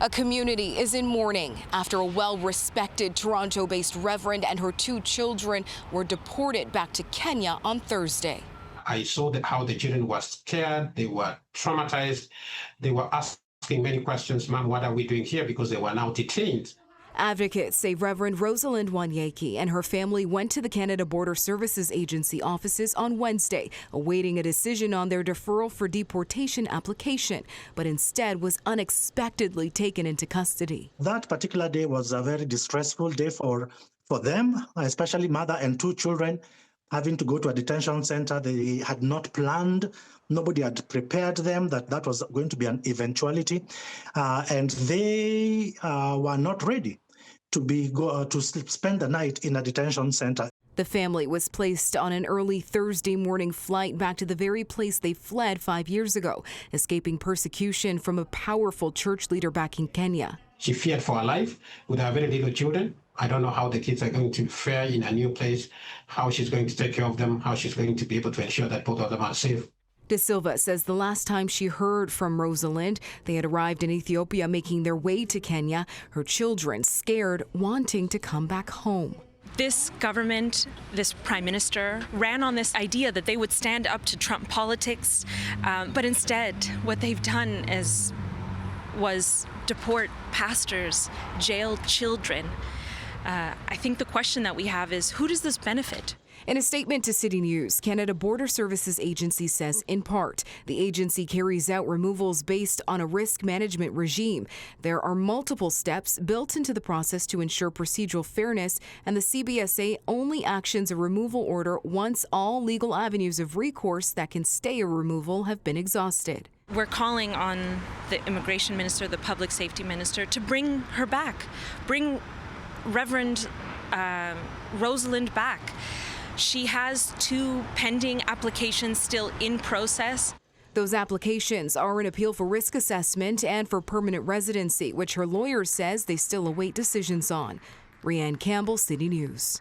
A community is in mourning after a well-respected Toronto-based reverend and her 2 children were deported back to Kenya on Thursday. I saw how the children were scared, they were traumatized, they were asking many questions, Mom, what are we doing here? Because they were now detained. Advocates say Reverend Rosalind and her family went to the Canada Border Services Agency offices on Wednesday, awaiting a decision on their deferral for deportation application, but instead was unexpectedly taken into custody. That particular day was a very distressful day for them, especially mother and 2 children having to go to a detention center. They had not planned. Nobody had prepared them that was going to be an eventuality, and they were not ready to spend the night in a detention center. The family was placed on an early Thursday morning flight back to the very place they fled 5 years ago, escaping persecution from a powerful church leader back in Kenya. She feared for her life with her very little children. I don't know how the kids are going to fare in a new place, how she's going to take care of them, how she's going to be able to ensure that both of them are safe. De Silva says the last time she heard from Rosalind, they had arrived in Ethiopia making their way to Kenya, her children scared, wanting to come back home. This government, this prime minister, ran on this idea that they would stand up to Trump politics, but instead what they've done was deport pastors, jail children. I think the question that we have is, who does this benefit? In a statement to City News, Canada Border Services Agency says, in part, the agency carries out removals based on a risk management regime. There are multiple steps built into the process to ensure procedural fairness, and the CBSA only actions a removal order once all legal avenues of recourse that can stay a removal have been exhausted. We're calling on the immigration minister, the public safety minister, to bring her back, bring Reverend Rosalind back. She has 2 pending applications still in process. Those applications are an appeal for risk assessment and for permanent residency, which her lawyer says they still await decisions on. Rhianne Campbell, City News.